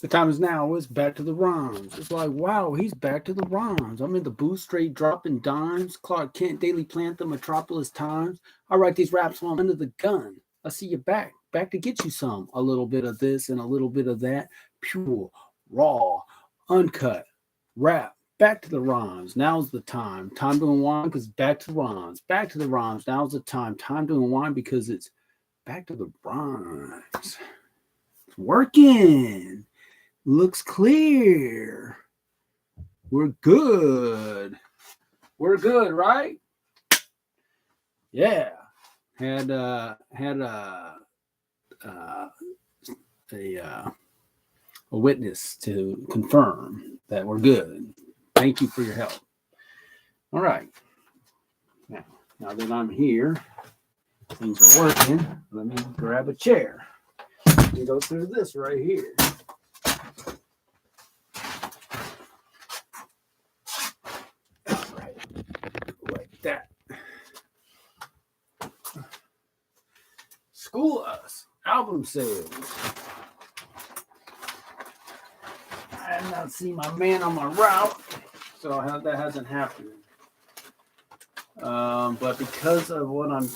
The time is now. It's back to the rhymes. It's like, wow, he's back to the rhymes. I'm in the booth, straight dropping dimes. Clark Kent, Daily Plant, the Metropolis Times. I write these raps while I'm under the gun. I see you back to get you some. A little bit of this and a little bit of that. Pure, raw, uncut, rap. Back to the rhymes. Now's the time. Time to unwind because back to the rhymes. Back to the rhymes. Now's the time. Time to unwind because it's back to the rhymes. It's working. Looks clear. We're good. We're good, right? Yeah. Uh, a witness to confirm that we're good. Thank you for your help. All right. Now that I'm here, things are working. Let me grab a chair and go through this right here. That School Us album sales. I have not seen my man on my route, so that hasn't happened. But because of what I'm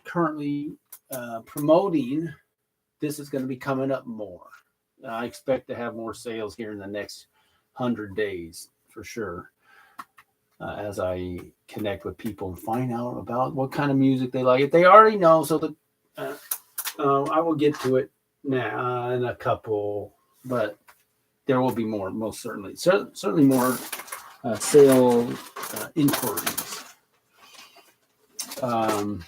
currently promoting, this is going to be coming up more. I expect to have more sales here in the next 100 days for sure. As I connect with people and find out about what kind of music they like. If they already know, so I will get to it now in a couple, but there will be more, most certainly. Certainly more sale inquiries. Don't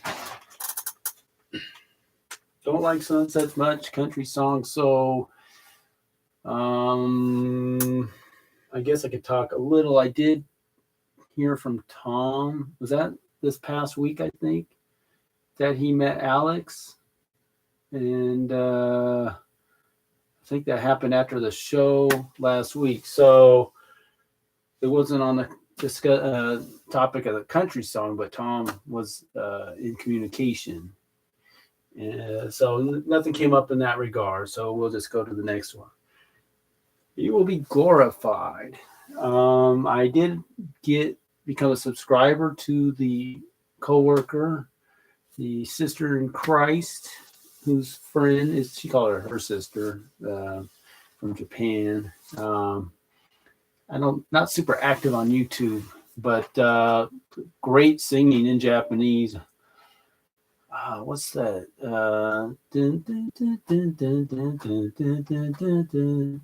like sunsets much, country songs, so I guess I could talk a little. I did hear from Tom. Was that this past week, I think, that he met Alex? And I think that happened after the show last week. So it wasn't on the topic of the country song, but Tom was in communication. So nothing came up in that regard. So we'll just go to the next one. You will be glorified. I did become a subscriber to the coworker, the sister in Christ, whose friend is, she called her sister, from Japan. Not super active on YouTube, but great singing in Japanese. What's that?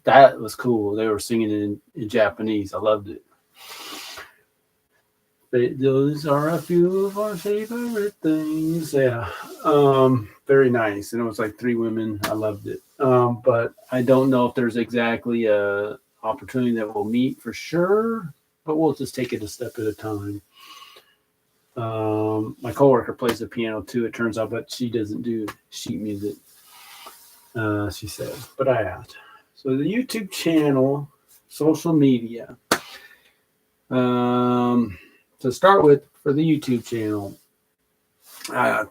That was cool. They were singing it in Japanese. I loved it. Those are a few of our favorite things. Yeah. Very nice. And it was like 3 women. I loved it. But I don't know if there's exactly a opportunity that we'll meet for sure, but we'll just take it a step at a time. My coworker plays the piano too, it turns out, but she doesn't do sheet music. She says, but I asked. So the YouTube channel, social media. To start with, for the YouTube channel,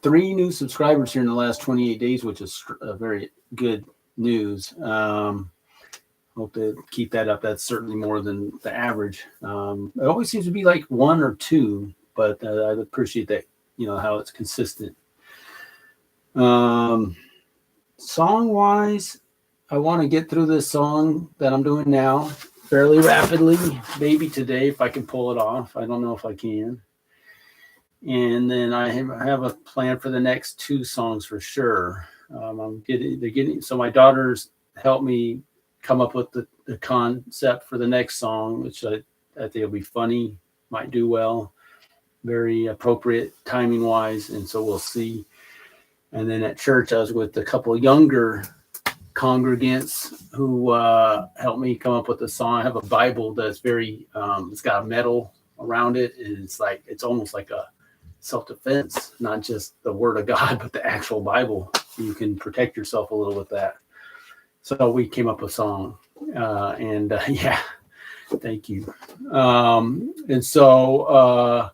3 new subscribers here in the last 28 days, which is very good news. Hope to keep that up. That's certainly more than the average. It always seems to be like 1 or 2, but I appreciate that, how it's consistent. Song-wise, I want to get through this song that I'm doing now fairly rapidly, maybe today if I can pull it off. I don't know if I can. And then I have a plan for the next 2 songs for sure. So my daughters helped me come up with the concept for the next song, which I think will be funny, might do well, very appropriate timing wise, and so we'll see. And then at church, I was with a couple of younger congregants who helped me come up with a song. I have a Bible that's very, it's got a medal around it, and it's almost like a self-defense, not just the Word of God, but the actual Bible. You can protect yourself a little with that. So we came up with a song, yeah, thank you. And so,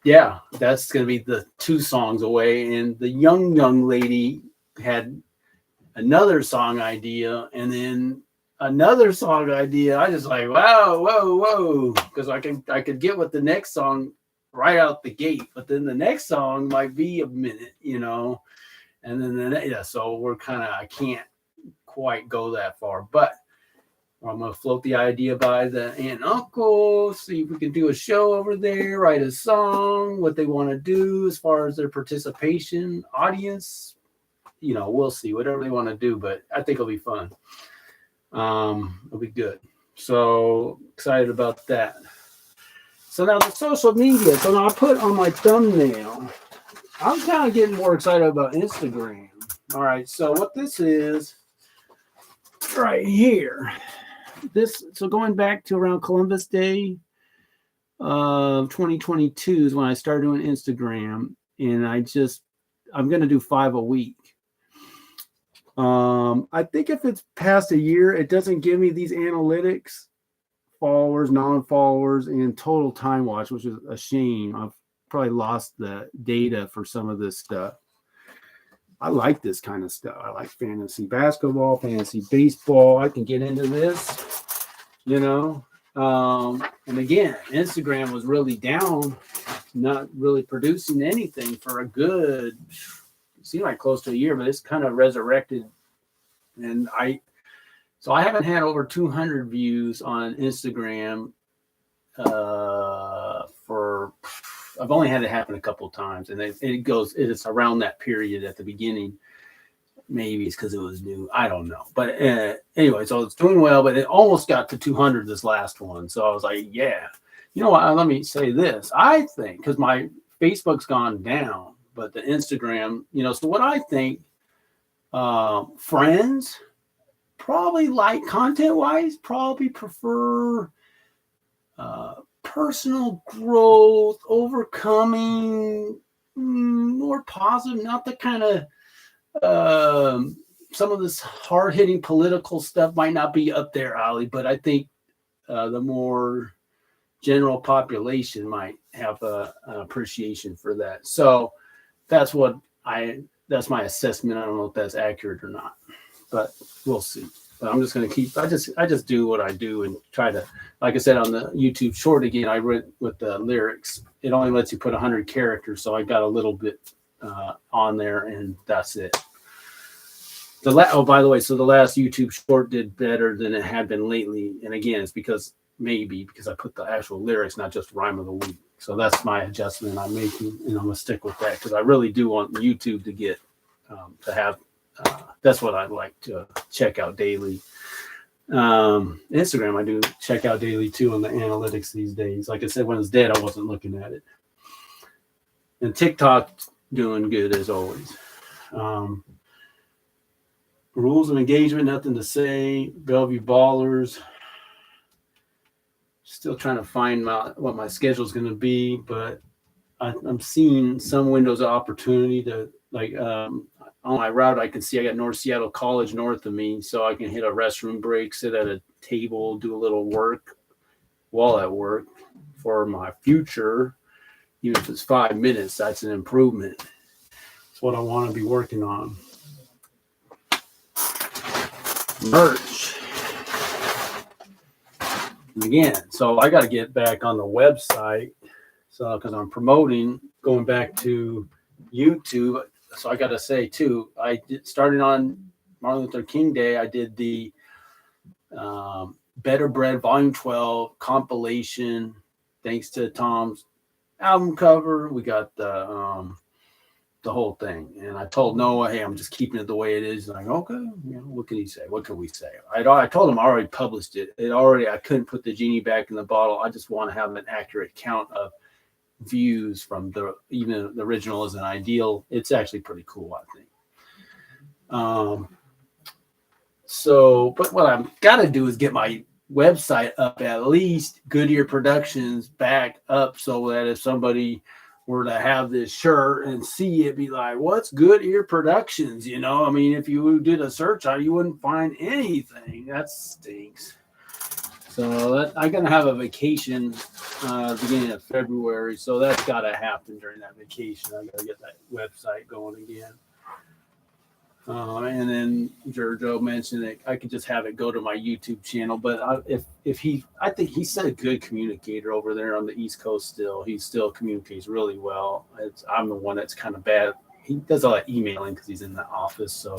yeah, that's going to be the 2 songs away. And the young lady had another song idea, and then another song idea. I just like, wow, whoa, because I could get with the next song right out the gate, but then the next song might be a minute, and then so we're I can't quite go that far, but I'm gonna float the idea by the aunt and uncle, see if we can do a show over there, write a song, what they want to do as far as their participation, audience. We'll see whatever they want to do, but I think it'll be fun. It'll be good. So excited about that. So now the social media. So now I put on my thumbnail. I'm kind of getting more excited about Instagram. All right. So what this is right here. So going back to around Columbus Day of 2022 is when I started doing Instagram, and I'm going to do 5 a week. I think if it's past a year, it doesn't give me these analytics, followers, non-followers, and total time watch, which is a shame. I've probably lost the data for some of this stuff. I like this kind of stuff. I like fantasy basketball, fantasy baseball. I can get into this, and again, Instagram was really down, not really producing anything for a good, it seemed like close to a year, but it's kind of resurrected. And I haven't had over 200 views on Instagram I've only had it happen a couple of times, and it's around that period at the beginning. Maybe it's because it was new. I don't know. But anyway, so it's doing well, but it almost got to 200 this last one. So I was like, yeah. You know what? Let me say this. I think, because my Facebook's gone down, but the Instagram, so what I think, friends probably like content-wise, probably prefer personal growth, overcoming, more positive, not the kind of some of this hard-hitting political stuff might not be up their alley, but I think the more general population might have an appreciation for that. So that's my assessment. I don't know if that's accurate or not, but we'll see. But I'm just going to I just do what I do and try to, like I said, on the YouTube short again, I read with the lyrics. It only lets you put 100 characters. So I got a little bit on there, and that's it. By the way, so the last YouTube short did better than it had been lately. And again, it's because I put the actual lyrics, not just rhyme of the week. So that's my adjustment I'm making, and I'm going to stick with that because I really do want YouTube to get to have. That's what I like to check out daily. Instagram, I do check out daily too on the analytics these days. Like I said, when it's dead, I wasn't looking at it. And TikTok doing good as always. Rules of engagement, nothing to say. Bellevue Ballers. Still trying to find what my schedule is going to be, but I'm seeing some windows of opportunity to on my route, I can see I got North Seattle College north of me, so I can hit a restroom break, sit at a table, do a little work while at work for my future. Even if it's 5 minutes, that's an improvement. That's what I want to be working on. Merch. And again, so I got to get back on the website. So, because I'm promoting, going back to YouTube. So I got to say too, starting on Martin Luther King Day, I did the Better Bread Volume 12 compilation. Thanks to Tom's album cover, we got the whole thing. And I told Noah, hey, I'm just keeping it the way it is. And I go, okay, what can he say? What can we say? I told him I already published it. I couldn't put the genie back in the bottle. I just want to have an accurate count of views from even the original isn't ideal. It's actually pretty cool, I think. But what I've got to do is get my website up, at least Goodyear Productions back up, so that if somebody were to have this shirt and see it, be like, what's Goodyear Productions? I mean, if you did a search on it, you wouldn't find anything. That stinks. So I'm going to have a vacation beginning of February. So that's got to happen during that vacation. I got to get that website going again. And then Giorgio mentioned that I could just have it go to my YouTube channel. But I think he's a good communicator over there on the East Coast. He still communicates really well. I'm the one that's kind of bad. He does a lot of emailing because he's in the office, so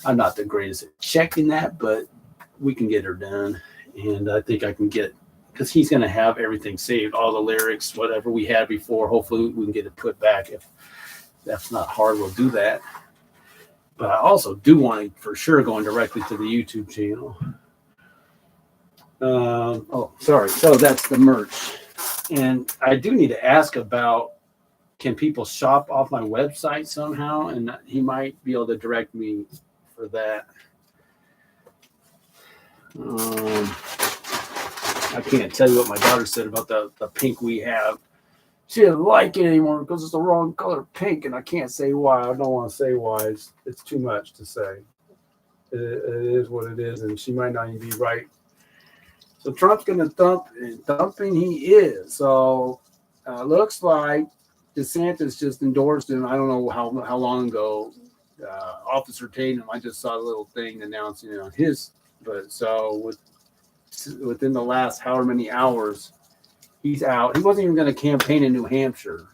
I'm not the greatest at checking that, but we can get her done. And I think I can get, because he's going to have everything saved, all the lyrics, whatever we had before. Hopefully we can get it put back. If that's not hard, we'll do that. But I also do want to, for sure, going directly to the YouTube channel. Sorry. So that's the merch. And I do need to ask about, can people shop off my website somehow? And he might be able to direct me for that. I can't tell you what my daughter said about the pink we have. She didn't like it anymore because it's the wrong color pink, and I can't say why. I don't want to say why. It's too much to say. It is what it is, and she might not even be right. So Trump's going to dump, and dumping he is. So looks like DeSantis just endorsed him. I don't know how long ago. Officer Tatum, I just saw a little thing announcing it on his. But so within the last however many hours, he's out. He wasn't even going to campaign in New Hampshire.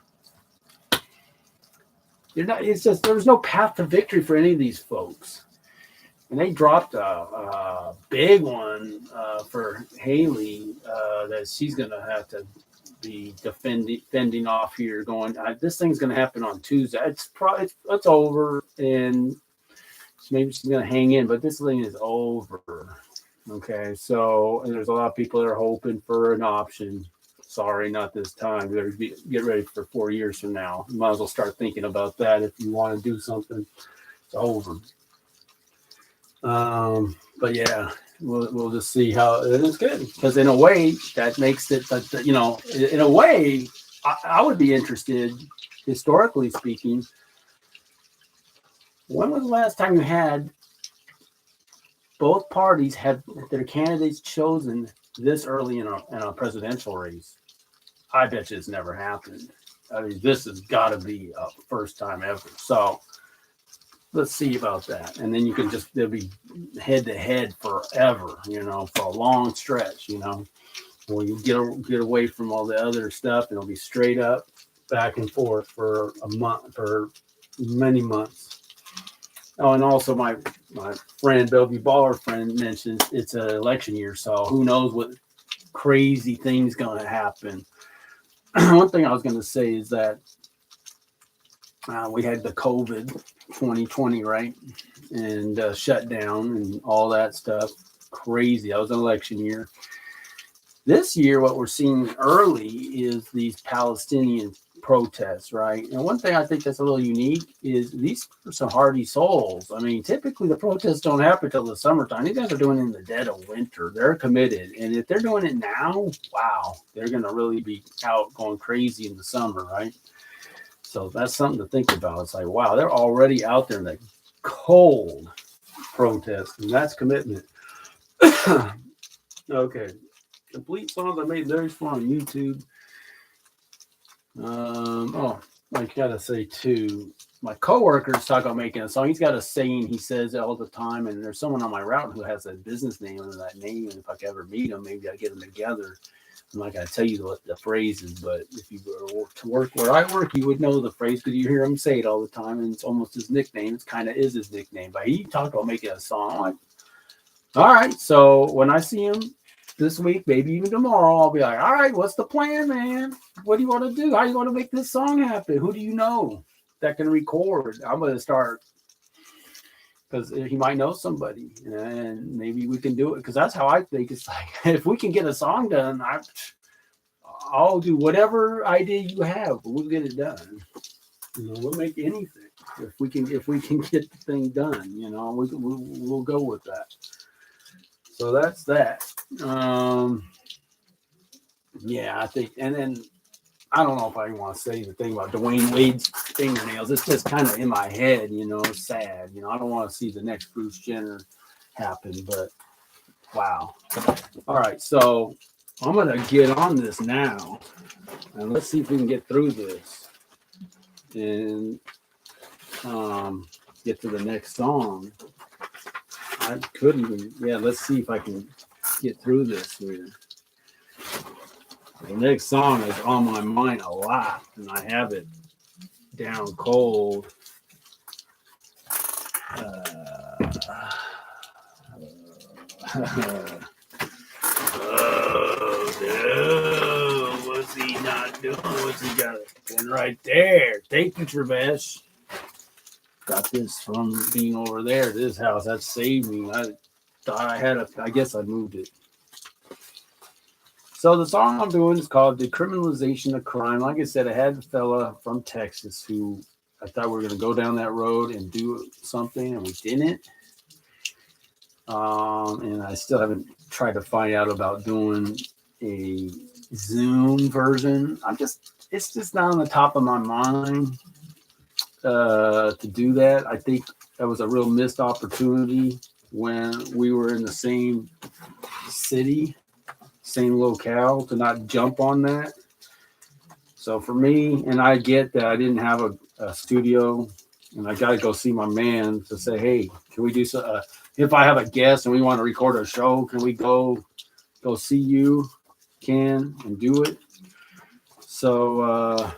It's just there's no path to victory for any of these folks. And they dropped a big one for Haley that she's going to have to be defending off here. Going, this thing's going to happen on Tuesday. It's over, and maybe she's going to hang in, but this thing is over. Okay, so there's a lot of people that are hoping for an option. Sorry, not this time. You better get ready for 4 years from now. You might as well start thinking about that if you want to do something. It's over. But yeah, we'll just see how it is good, because in a way that makes it, in a way, I would be interested, historically speaking. When was the last time you had both parties had their candidates chosen this early in a presidential race? I bet you it's never happened. I mean, this has got to be a first time ever. So let's see about that. And then they'll be head to head forever, for a long stretch, where you get away from all the other stuff, and it'll be straight up back and forth for a month, for many months. Oh, and also my friend, Bellevue Baller friend, mentions it's an election year, so who knows what crazy thing's going to happen. One thing I was going to say is that we had the COVID 2020, right? And shut down and all that stuff. Crazy. That was an election year. This year, what we're seeing early is these Palestinian protests, right? And one thing I think that's a little unique is these are some hardy souls. I mean, typically the protests don't happen until the summertime. These guys are doing it in the dead of winter. They're committed. And if they're doing it now, wow, they're going to really be out going crazy in the summer, right? So that's something to think about. It's like, wow, they're already out there in the cold protest, and that's commitment. Okay. Complete songs I made very fun on YouTube. I gotta say too, my coworkers talk about making a song. He's got a saying he says all the time, and there's someone on my route who has a business name under that name. And if I could ever meet him, maybe I'd get them together. I'm not gonna tell you the phrases, but if you were to work where I work, you would know the phrase because you hear him say it all the time, and it's almost his nickname. It's kind of is his nickname. But he talked about making a song. I'm like, all right. So when I see him this week, maybe even tomorrow, I'll be like, all right, what's the plan, man? What do you want to do? How do you want to make this song happen? Who do you know that can record? I'm going to start, because he might know somebody, and maybe we can do it, because that's how I think. It's like, if we can get a song done, I'll do whatever idea you have, but we'll get it done. We'll make anything. If we can get the thing done, we'll go with that. So that's that. Yeah, I think, and then I don't know if I want to say the thing about Dwayne Wade's fingernails. It's just kind of in my head, it's sad. I don't want to see the next Bruce Jenner happen, but wow. All right, so I'm going to get on this now, and let's see if we can get through this. And get to the next song. I could even, let's see if I can get through this here. The next song is on my mind a lot, and I have it down cold. Oh, no. What's he not doing? What's he got? And right there. Thank you, Travesh. Got this from being over there at this house. That saved me. I thought I guess I moved it. So the song I'm doing is called Decriminalization of Crime. Like I said, I had a fella from Texas who I thought we were going to go down that road and do something, and we didn't. And I still haven't tried to find out about doing a Zoom version. It's just not on the top of my mind to do that. I think that was a real missed opportunity when we were in the same city, same locale, to not jump on that. So for me, and I get that I didn't have a studio, and I got to go see my man to say, hey, can we do so? If I have a guest and we want to record a show, can we go see you, Ken, and do it? So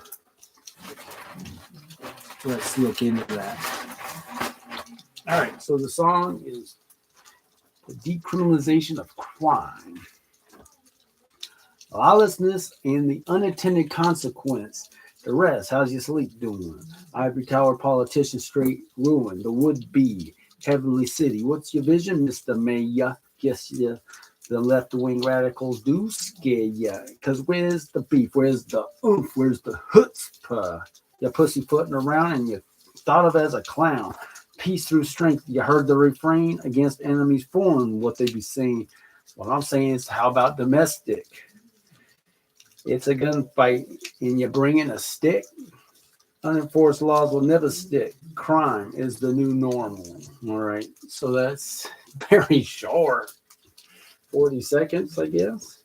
let's look into that. All right, so the song is The Decriminalization of Crime. Lawlessness and the unintended consequence. The rest, how's your sleep doing? Ivory Tower politician straight ruin. The would-be heavenly city. What's your vision, Mr. Mayor? Guess the left-wing radicals do scare ya. Because where's the beef? Where's the oomph? Where's the chutzpah? You pussyfooting around and you thought of as a clown. Peace through strength. You heard the refrain against enemies foreign. What they be saying. What I'm saying is, how about domestic? It's a gunfight and you're bringing a stick. Unenforced laws will never stick. Crime is the new normal. All right. So that's very short. 40 seconds, I guess.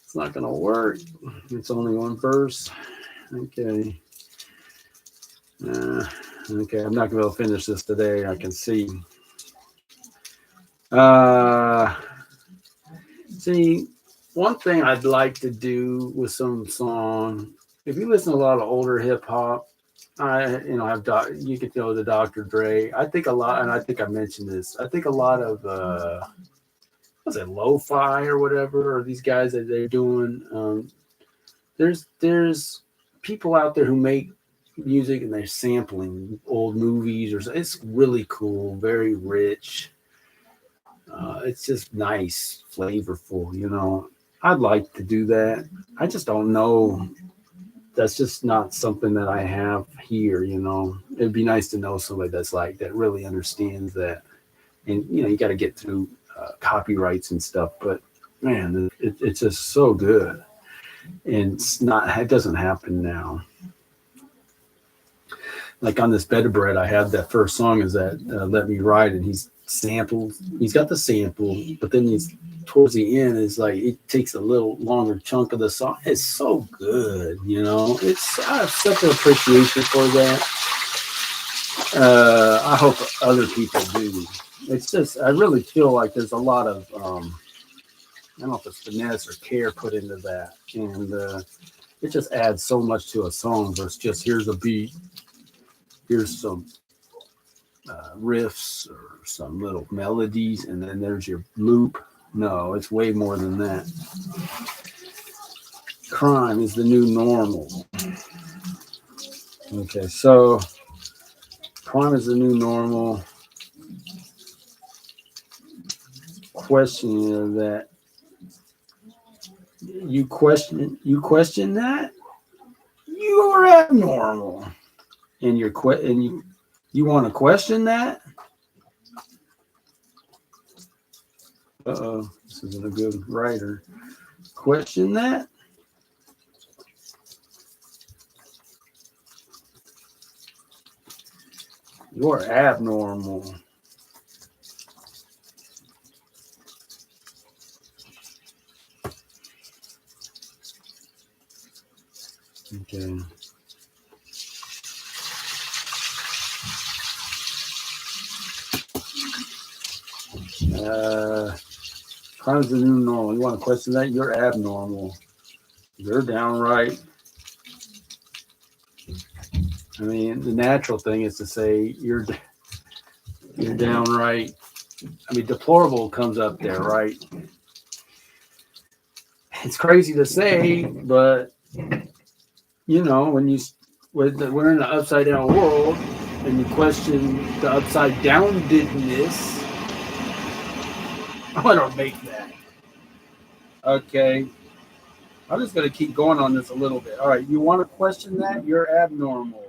It's not going to work. It's only one verse. Okay. Okay. I'm not going to be able to finish this today. I can see. See, one thing I'd like to do with some song, if you listen to a lot of older hip hop, you can know the Dr. Dre. I think a lot, and I think I mentioned this. I think a lot of what's it, lo-fi or whatever, or these guys that they're doing. There's people out there who make music and they're sampling old movies, or it's really cool, very rich. It's just nice, flavorful, you know. I'd like to do that. I just don't know. That's just not something that I have here, you know. It'd be nice to know somebody that's like that, really understands that. And, you know, you got to get through copyrights and stuff. But, man, it's just so good. And it doesn't happen now. Like on this Bed of Bread, I had that first song is that Let Me Ride, and he's got the sample, but then towards the end is like it takes a little longer chunk of the song. It's so good, you know. I have such an appreciation for that. I hope other people do. It's just I really feel like there's a lot of I don't know if it's finesse or care put into that, and it just adds so much to a song versus just here's a beat, here's some riffs or some little melodies, and then there's your loop. No, it's way more than that. Crime is the new normal. Okay, so crime is the new normal. Question of that. You question that? You are abnormal. And you want to question that? Uh-oh, this isn't a good writer. Question that? You're abnormal. Okay. Crime's the new normal. You want to question that? You're abnormal. You're downright. I mean, the natural thing is to say you're downright. I mean, deplorable comes up there, right? It's crazy to say, but you know, when we're in an upside down world and you question the upside down didness, I'm gonna make that. Okay. I'm just gonna keep going on this a little bit. All right, you want to question that? You're abnormal.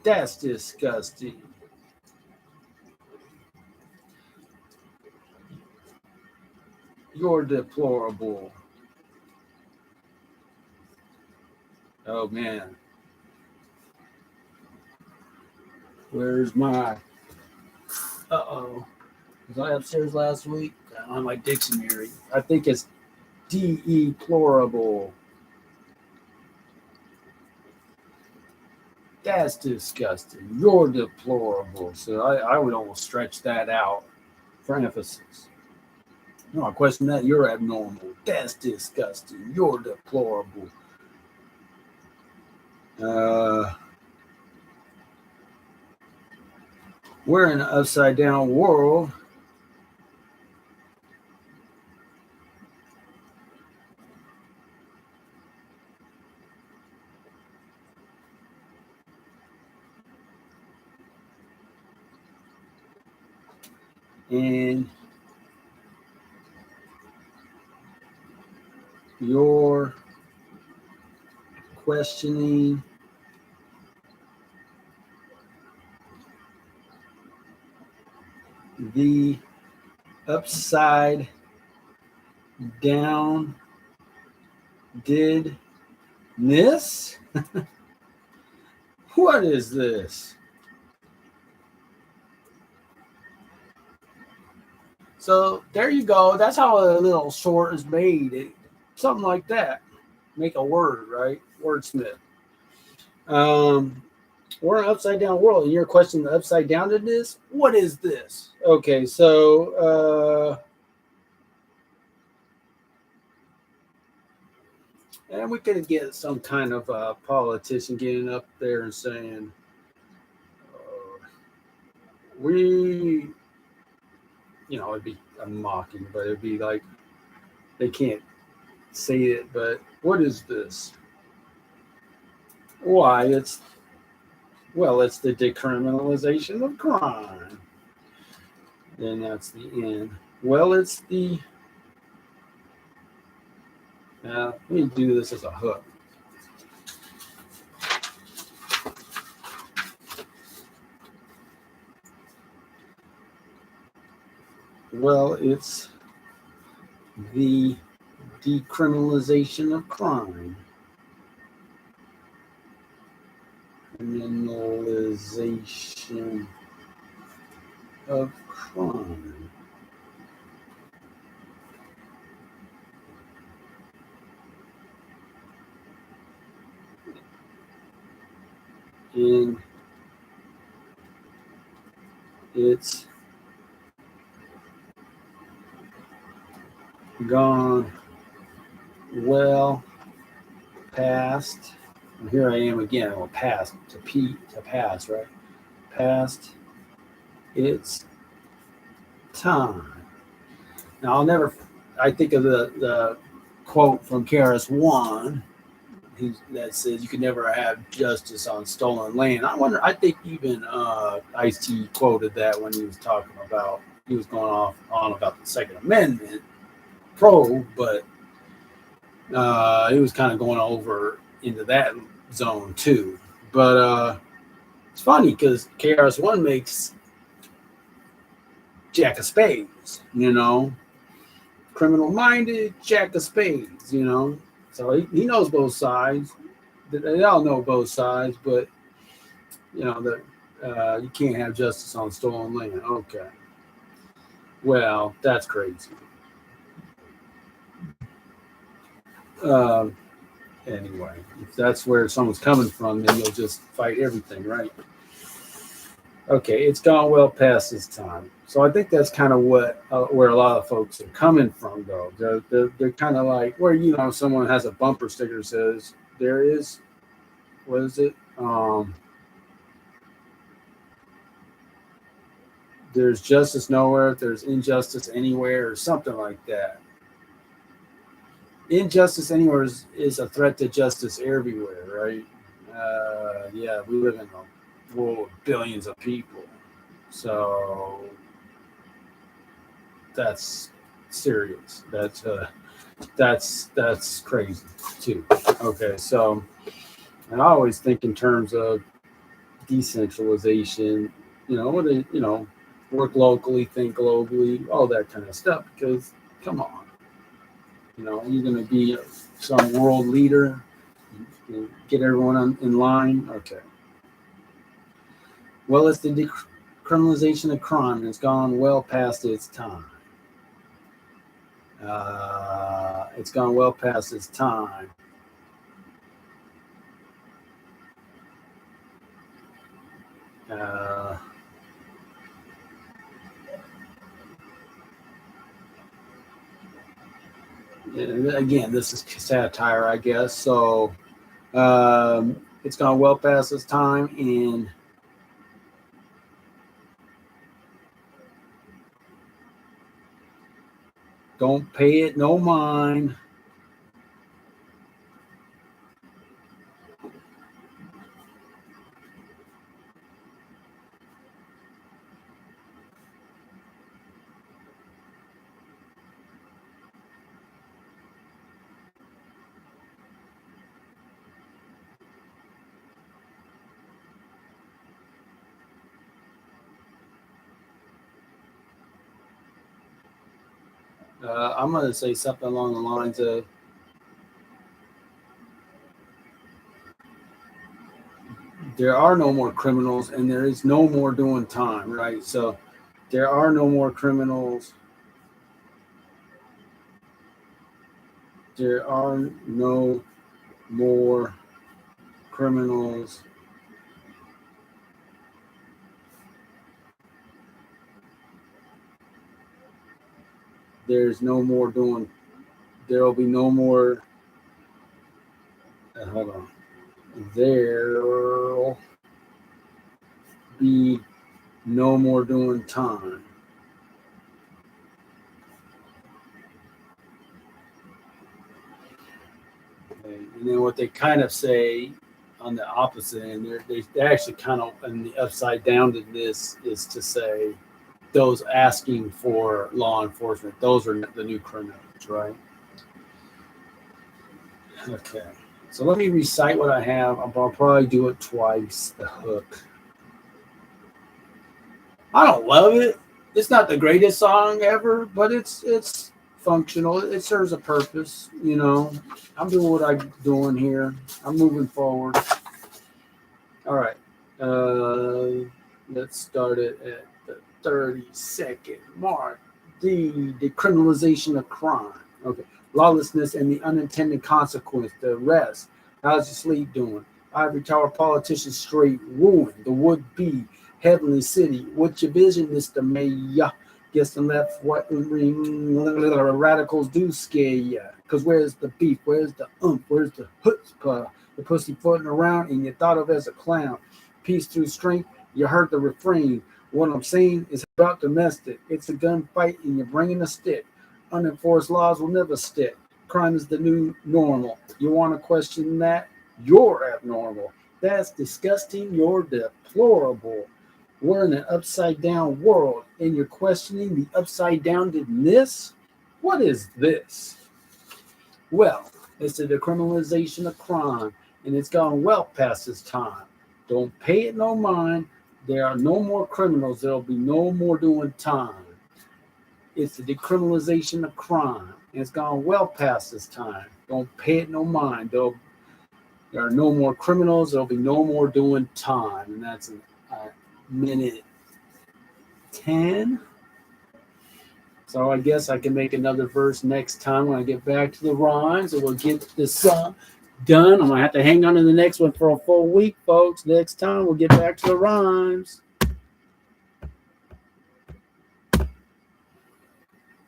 That's disgusting. You're deplorable. Oh man. Where's my uh-oh. Was I upstairs last week? On my dictionary. I think it's deplorable. That's disgusting. You're deplorable. So I would almost stretch that out for emphasis. No, I question that. You're abnormal. That's disgusting. You're deplorable. We're in an upside down world. And you're questioning the upside down did this? What is this? So there you go. That's how a little short is made. Something like that. Make a word, right? Wordsmith. Um, we're an upside down world, and you're questioning the upside downness. What is this? Okay, so and we could get some kind of politician getting up there and saying, we, you know, it'd be a mocking, but it'd be like they can't say it, but what is this? Why, it's the decriminalization of crime. Then that's the end. Well, it's the let me do this as a hook. Well, it's the decriminalization of crime. Criminalization of crime. And it's gone well past. And here I am again. Well, past to pass, right? Past its time. Now I'll never. I think of the quote from KRS-One that says you can never have justice on stolen land. I wonder. I think even Ice-T quoted that when he was talking about he was going on about the Second Amendment but he was kind of going over into that zone too. But it's funny because KRS-One makes Jack of Spades, you know, criminal minded Jack of Spades, you know. So he knows both sides. They all know both sides, but you know that you can't have justice on stolen land. Okay, well that's crazy. Anyway, if that's where someone's coming from, then you'll just fight everything, right? Okay, it's gone well past its time. So I think that's kind of what where a lot of folks are coming from, though. They're kind of like where someone has a bumper sticker that says there is what is it? There's justice nowhere, there's injustice anywhere, or something like that. Injustice anywhere is a threat to justice everywhere, right? Yeah, we live in a world of billions of people, so that's serious. That's crazy too. Okay, so and I always think in terms of decentralization. Work locally, think globally, all that kind of stuff. Because come on, you're going to be some world leader, get everyone in line. Okay. Well, it's the decriminalization of crime has gone well past its time. It's gone well past its time. Uh, Again, this is satire, I guess. So it's gone well past its time, and don't pay it no mind. I'm going to say something along the lines of there are no more criminals and there is no more doing time, right? So there are no more criminals. There are no more criminals. There's no more doing. There will be no more. Hold on. There'll be no more doing time. Okay. And then what they kind of say on the opposite end, they actually kind of, and the upside down to this is to say those asking for law enforcement, those are the new criminals, right? Okay. So let me recite what I have. I'll probably do it twice, the hook. I don't love it. It's not the greatest song ever, but it's functional. It serves a purpose. I'm doing what I'm doing here. I'm moving forward. All right. Let's start it at the 30-second mark. The decriminalization of crime. Okay. Lawlessness and the unintended consequence. The rest. How's your sleep doing? Ivory Tower politicians straight ruined. The would-be heavenly city. What's your vision, Mr. Mayor? Guess the left what radicals do scare ya. Cause where's the beef? Where's the Where's the chutzpah? The pussy floating around and you're thought of as a clown. Peace through strength. You heard the refrain. What I'm saying is about domestic. It's a gunfight and you're bringing a stick. Unenforced laws will never stick. Crime is the new normal. You want to question that? You're abnormal. That's disgusting. You're deplorable. We're in an upside down world and you're questioning the upside downness? What is this? Well, it's the decriminalization of crime and it's gone well past its time. Don't pay it no mind. There are no more criminals. There'll be no more doing time. It's the decriminalization of crime and it's gone well past its time. Don't pay it no mind. There are no more criminals. There'll be no more doing time. And that's a minute 10. So I guess I can make another verse next time when I get back to the rhymes, and we'll get this done. I'm going to have to hang on to the next one for a full week, folks. Next time we'll get back to the rhymes.